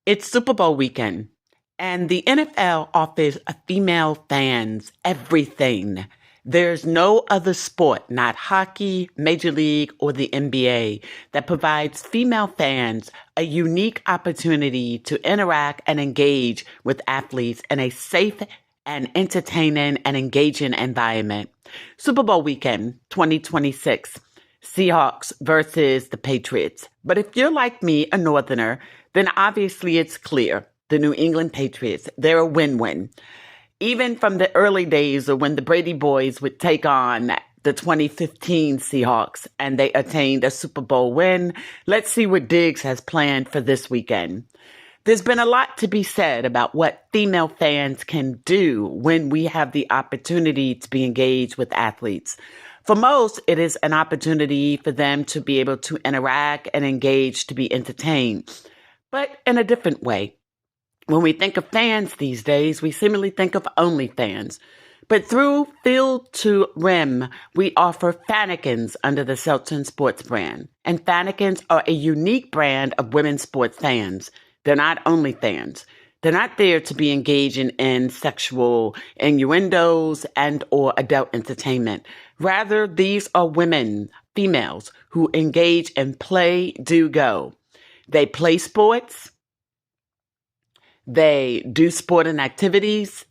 It's Super Bowl weekend, and the NFL offers female fans everything. There's no other sport, not hockey, Major League, or the NBA, that provides female fans a unique opportunity to interact and engage with athletes in a safe and entertaining and engaging environment. Super Bowl weekend 2026. Seahawks versus the Patriots. But if you're like me, a Northerner, then obviously it's clear. The New England Patriots, they're a win-win. Even from the early days of when the Brady boys would take on the 2015 Seahawks and they attained a Super Bowl win, let's see what Diggs has planned for this weekend. There's been a lot to be said about what female fans can do when we have the opportunity to be engaged with athletes. For most, it is an opportunity for them to be able to interact and engage, to be entertained, but in a different way. When we think of fans these days, we seemingly think of OnlyFans. But through Field to Rim, we offer Fannikins under the Selton Sports brand. And Fannikins are a unique brand of women's sports fans. They're not OnlyFans. They're not there to be engaging in sexual innuendos and or adult entertainment. Rather, these are women, females, who engage in play, do, go. They play sports, they do sporting activities,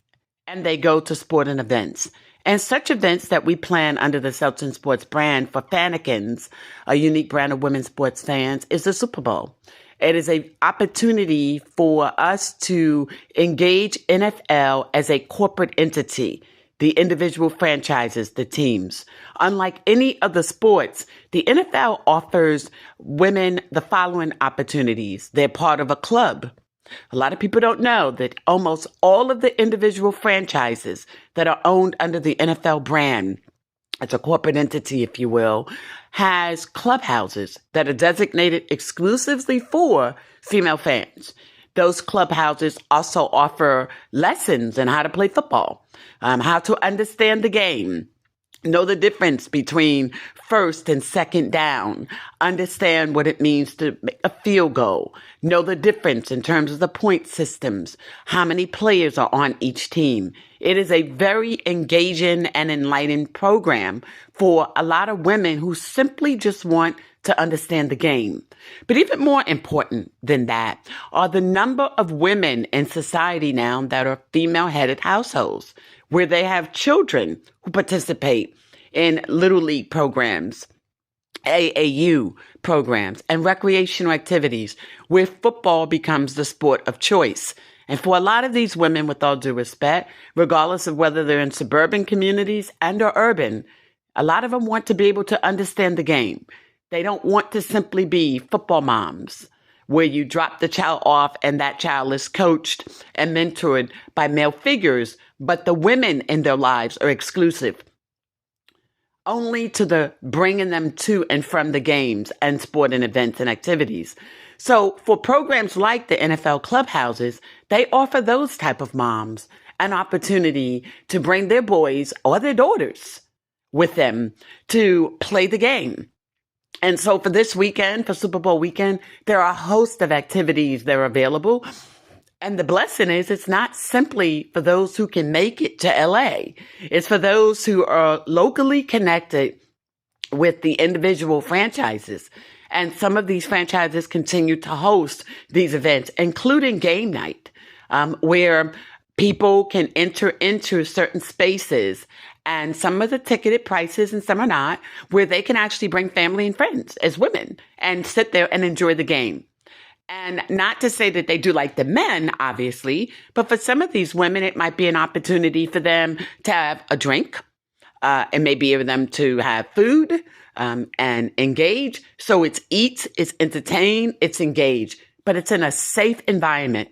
and they go to sporting events. And such events that we plan under the Selton Sports brand for Fannikins, a unique brand of women's sports fans, is the Super Bowl. It is an opportunity for us to engage NFL as a corporate entity, the individual franchises, the teams. Unlike any other sports, the NFL offers women the following opportunities. They're part of a club. A lot of people don't know that almost all of the individual franchises that are owned under the NFL brand, it's a corporate entity, if you will, has clubhouses that are designated exclusively for female fans. Those clubhouses also offer lessons in how to play football, how to understand the game, know the difference between first and second down, understand what it means to make a field goal, know the difference in terms of the point systems, how many players are on each team. It is a very engaging and enlightening program for a lot of women who simply just want to understand the game. But even more important than that are the number of women in society now that are female-headed households, where they have children who participate in Little League programs, AAU programs, and recreational activities, where football becomes the sport of choice. And for a lot of these women, with all due respect, regardless of whether they're in suburban communities and or urban, a lot of them want to be able to understand the game. They don't want to simply be football moms, where you drop the child off and that child is coached and mentored by male figures, but the women in their lives are exclusive only to the bringing them to and from the games and sporting events and activities. So for programs like the NFL clubhouses, they offer those type of moms an opportunity to bring their boys or their daughters with them to play the game. And so for this weekend, for Super Bowl weekend, there are a host of activities that are available. And the blessing is it's not simply for those who can make it to LA. It's for those who are locally connected with the individual franchises. And some of these franchises continue to host these events, including game night, where people can enter into certain spaces, and some of the ticketed prices and some are not, where they can actually bring family and friends as women and sit there and enjoy the game. And not to say that they do like the men, obviously, but for some of these women, it might be an opportunity for them to have a drink, and maybe for them to have food, and engage. So it's eat, it's entertain, it's engage, but it's in a safe environment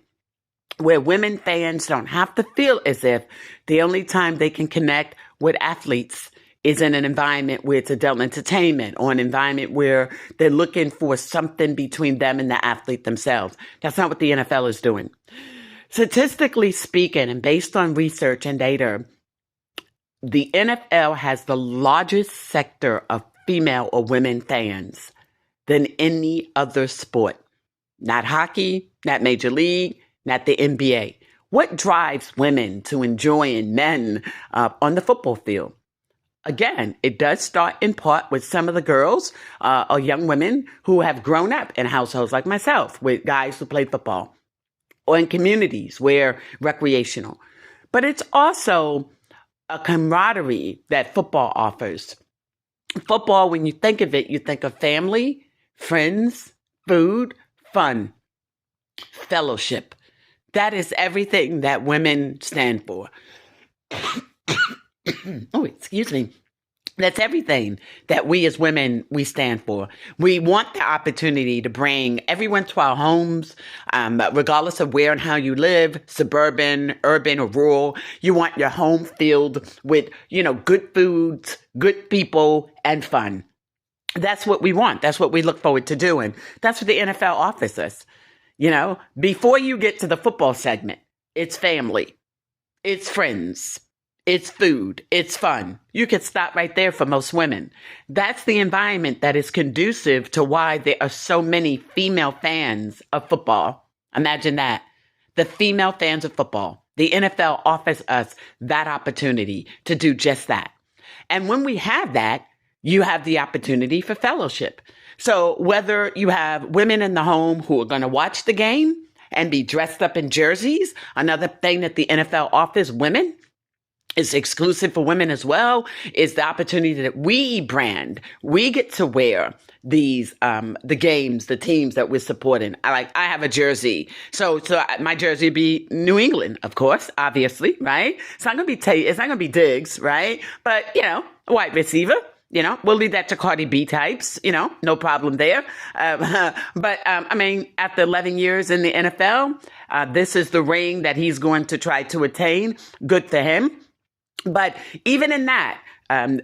where women fans don't have to feel as if the only time they can connect with athletes is in an environment where it's adult entertainment, or an environment where they're looking for something between them and the athlete themselves. That's not what the NFL is doing. Statistically speaking, and based on research and data, the NFL has the largest sector of female or women fans than any other sport. not hockey, not Major League, not the NBA. What drives women to enjoying men on the football field? Again, it does start in part with some of the girls or young women who have grown up in households like myself with guys who play football or in communities where recreational. But it's also a camaraderie that football offers. Football, when you think of it, you think of family, friends, food, fun, fellowship. That is everything that women stand for. Oh, excuse me. That's everything that we as women, we stand for. We want the opportunity to bring everyone to our homes, regardless of where and how you live, suburban, urban, or rural. You want your home filled with, good foods, good people, and fun. That's what we want. That's what we look forward to doing. That's what the NFL offers us. Before you get to the football segment, it's family, it's friends, it's food, it's fun. You could stop right there for most women. That's the environment that is conducive to why there are so many female fans of football. Imagine that. The female fans of football. The NFL offers us that opportunity to do just that. And when we have that, you have the opportunity for fellowship. So whether you have women in the home who are going to watch the game and be dressed up in jerseys, another thing that the NFL offers women is exclusive for women as well, is the opportunity that we brand. We get to wear these, the games, the teams that we're supporting. I have a jersey. So my jersey would be New England, of course, obviously, right? It's not going to be Diggs, right? But, wide receiver. We'll leave that to Cardi B types, no problem there. But after 11 years in the NFL, this is the ring that he's going to try to attain. Good for him. But even in that,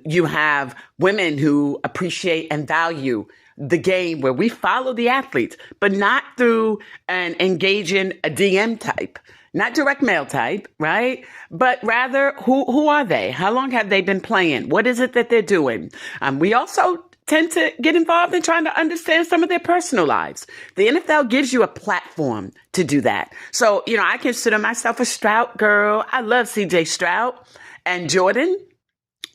you have women who appreciate and value the game where we follow the athletes, but not through an engaging a DM type. Not direct mail type, right? But rather, who are they? How long have they been playing? What is it that they're doing? We also tend to get involved in trying to understand some of their personal lives. The NFL gives you a platform to do that. So, I consider myself a Stroud girl. I love CJ Stroud and Jordan.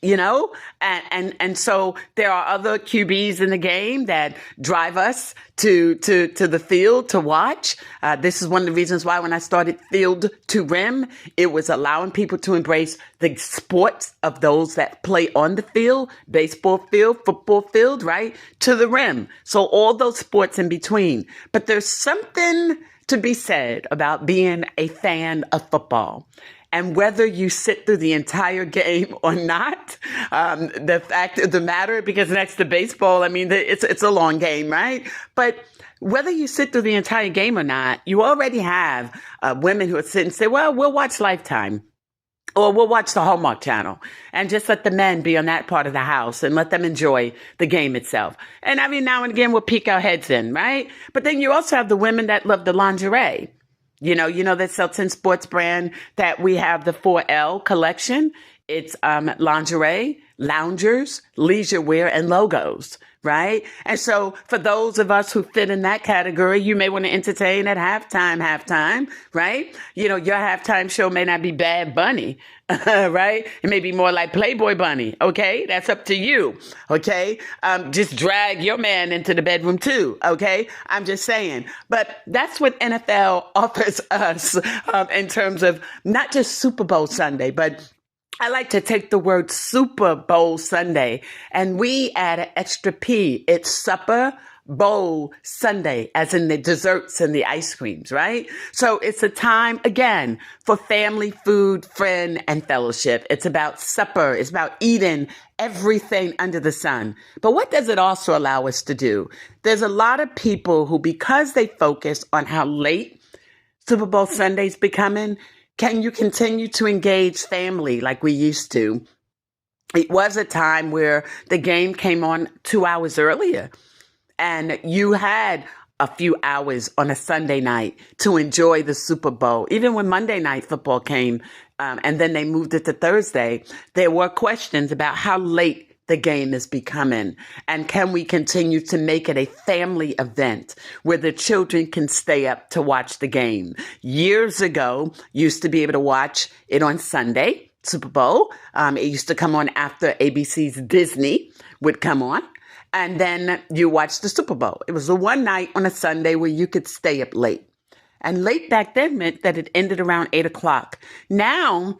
And so there are other QBs in the game that drive us to the field to watch. This is one of the reasons why when I started Field to Rim, it was allowing people to embrace the sports of those that play on the field, baseball field, football field, right? To the rim. So all those sports in between. But there's something to be said about being a fan of football. And whether you sit through the entire game or not, the fact of the matter, because next to baseball, it's a long game, right? But whether you sit through the entire game or not, you already have women who are sitting and say, well, we'll watch Lifetime. Or we'll watch the Hallmark Channel and just let the men be on that part of the house and let them enjoy the game itself. And every now and again, we'll peek our heads in, right? But then you also have the women that love the lingerie. You know that Selton Sports brand that we have the 4L collection. It's lingerie, loungers, leisure wear, and logos, right? And so for those of us who fit in that category, you may want to entertain at halftime, right? Your halftime show may not be Bad Bunny, right? It may be more like Playboy Bunny, okay? That's up to you, okay? Just drag your man into the bedroom too, okay? I'm just saying. But that's what NFL offers us in terms of not just Super Bowl Sunday, but I like to take the word Super Bowl Sunday and we add an extra P. It's Supper Bowl Sunday, as in the desserts and the ice creams, right? So it's a time, again, for family, food, friend, and fellowship. It's about supper. It's about eating everything under the sun. But what does it also allow us to do? There's a lot of people who, because they focus on how late Super Bowl Sunday's becoming, can you continue to engage family like we used to? It was a time where the game came on 2 hours earlier and you had a few hours on a Sunday night to enjoy the Super Bowl. Even when Monday Night Football came and then they moved it to Thursday, there were questions about how late the game is becoming? And can we continue to make it a family event where the children can stay up to watch the game? Years ago, used to be able to watch it on Sunday, Super Bowl. It used to come on after ABC's Disney would come on. And then you watch the Super Bowl. It was the one night on a Sunday where you could stay up late. And late back then meant that it ended around 8 o'clock. Now,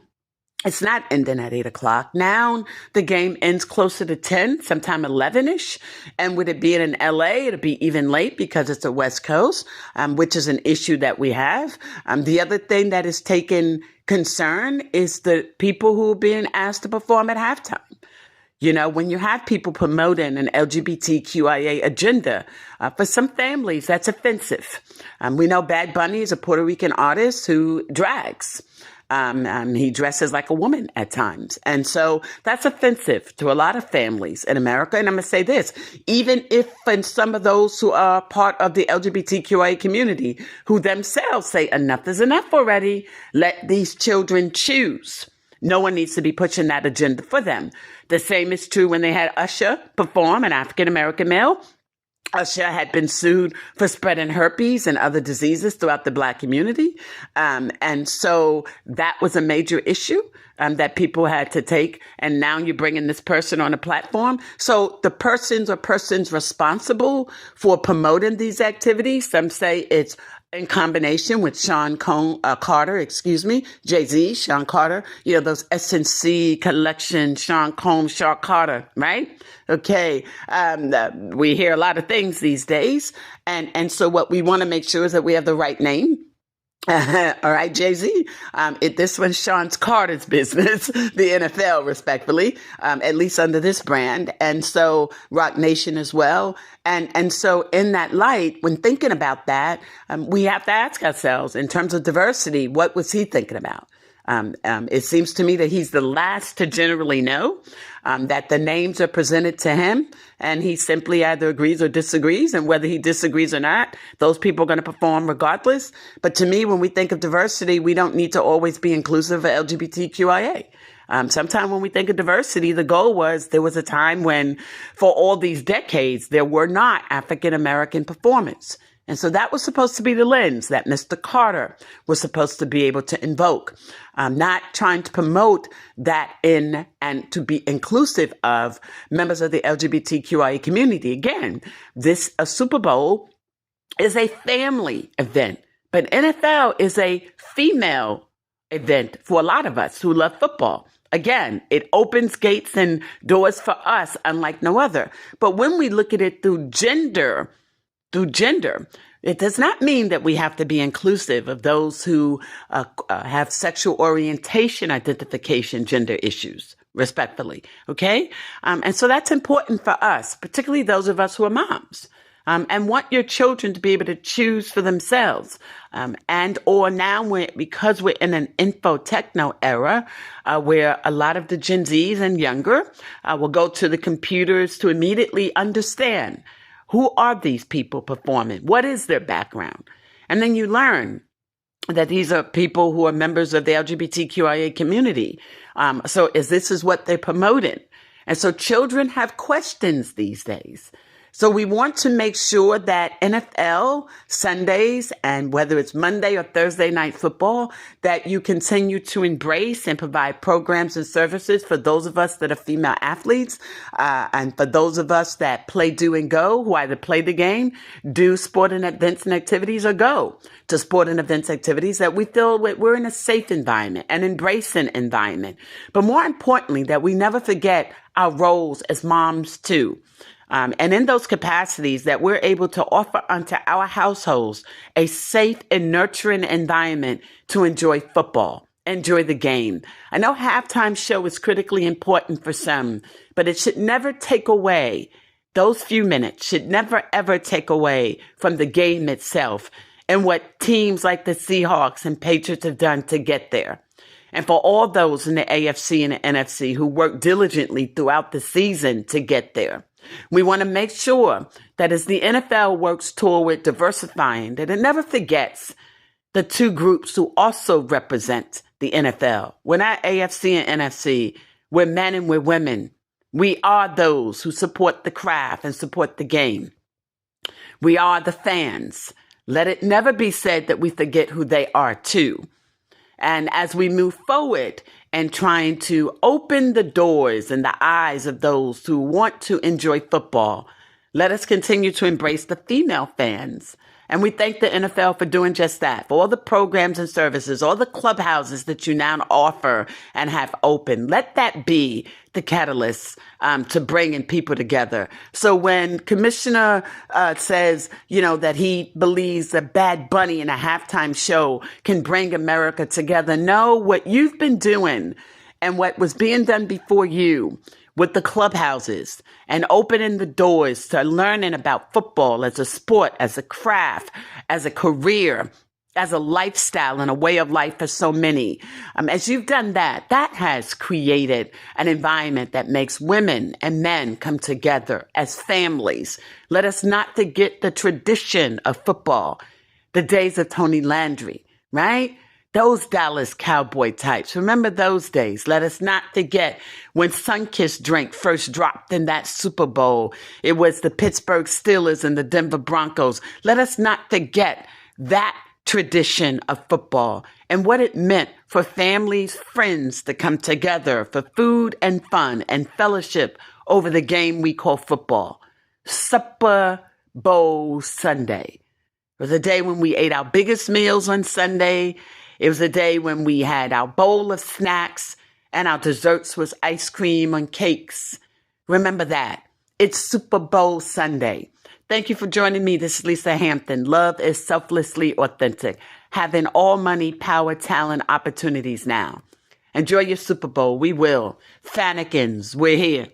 it's not ending at 8 o'clock. Now the game ends closer to 10, sometime 11-ish. And with it being in LA, it'll be even late because it's the West Coast, which is an issue that we have. The other thing that is taking concern is the people who are being asked to perform at halftime. You know, when you have people promoting an LGBTQIA agenda, for some families, that's offensive. We know Bad Bunny is a Puerto Rican artist who drags. He dresses like a woman at times. And so that's offensive to a lot of families in America. And I'm going to say this, even if in some of those who are part of the LGBTQIA community who themselves say enough is enough already, let these children choose. No one needs to be pushing that agenda for them. The same is true when they had Usher perform, an African-American male. Usher had been sued for spreading herpes and other diseases throughout the Black community. And so that was a major issue that people had to take. And now you're bringing this person on a platform. So the persons responsible for promoting these activities, some say it's in combination with Carter, Jay-Z, Sean Carter, you know, those SNC collection, Sean Combs, Sean Carter, right? Okay. We hear a lot of things these days. And so what we want to make sure is that we have the right name. All right, Jay-Z. This one's Sean Carter's business, the NFL, respectfully, at least under this brand. And so Rock Nation as well. And so in that light, when thinking about that, we have to ask ourselves in terms of diversity, what was he thinking about? It seems to me that he's the last to generally know that the names are presented to him and he simply either agrees or disagrees. And whether he disagrees or not, those people are going to perform regardless. But to me, when we think of diversity, we don't need to always be inclusive of LGBTQIA. Sometimes when we think of diversity, the goal was there was a time when for all these decades, there were not African-American performers. And so that was supposed to be the lens that Mr. Carter was supposed to be able to invoke, not trying to promote that in and to be inclusive of members of the LGBTQIA community. Again, a Super Bowl is a family event, but NFL is a female event for a lot of us who love football. Again, it opens gates and doors for us unlike no other. But when we look at it through gender, it does not mean that we have to be inclusive of those who have sexual orientation identification gender issues, respectfully. Okay. And so that's important for us, particularly those of us who are moms. And want your children to be able to choose for themselves. And or now because we're in an info-techno era, where a lot of the Gen Zs and younger will go to the computers to immediately understand who are these people performing? What is their background? And then you learn that these are people who are members of the LGBTQIA community. So this is what they're promoting. And so children have questions these days. So we want to make sure that NFL Sundays and whether it's Monday or Thursday night football, that you continue to embrace and provide programs and services for those of us that are female athletes, and for those of us that play, do, and go, who either play the game, do sporting events and activities, or go to sporting events activities, that we feel we're in a safe environment, an embracing environment. But more importantly, that we never forget our roles as moms too. And in those capacities that we're able to offer unto our households a safe and nurturing environment to enjoy football, enjoy the game. I know halftime show is critically important for some, but it should never take away, those few minutes should never ever take away from the game itself and what teams like the Seahawks and Patriots have done to get there. And for all those in the AFC and the NFC who worked diligently throughout the season to get there. We want to make sure that as the NFL works toward diversifying, that it never forgets the two groups who also represent the NFL. We're not AFC and NFC. We're men and we're women. We are those who support the craft and support the game. We are the fans. Let it never be said that we forget who they are too. And as we move forward and trying to open the doors and the eyes of those who want to enjoy football, let us continue to embrace the female fans. And we thank the NFL for doing just that, for all the programs and services, all the clubhouses that you now offer and have open. Let that be the catalyst to bringing people together. So when Commissioner says, that he believes that Bad Bunny in a halftime show can bring America together, know what you've been doing and what was being done before you with the clubhouses and opening the doors to learning about football as a sport, as a craft, as a career, as a lifestyle and a way of life for so many. As you've done that, that has created an environment that makes women and men come together as families. Let us not forget the tradition of football, the days of Tony Landry, right? Those Dallas Cowboy types. Remember those days. Let us not forget when Sunkist drink first dropped in that Super Bowl. It was the Pittsburgh Steelers and the Denver Broncos. Let us not forget that tradition of football and what it meant for families, friends to come together for food and fun and fellowship over the game we call football. Super Bowl Sunday. It was a day when we ate our biggest meals on Sunday. It was a day when we had our bowl of snacks and our desserts was ice cream and cakes. Remember that. It's Super Bowl Sunday. Thank you for joining me. This is Lisa Hampton. Love is selflessly authentic. Having all money, power, talent, opportunities now. Enjoy your Super Bowl. We will. Fannikins, we're here.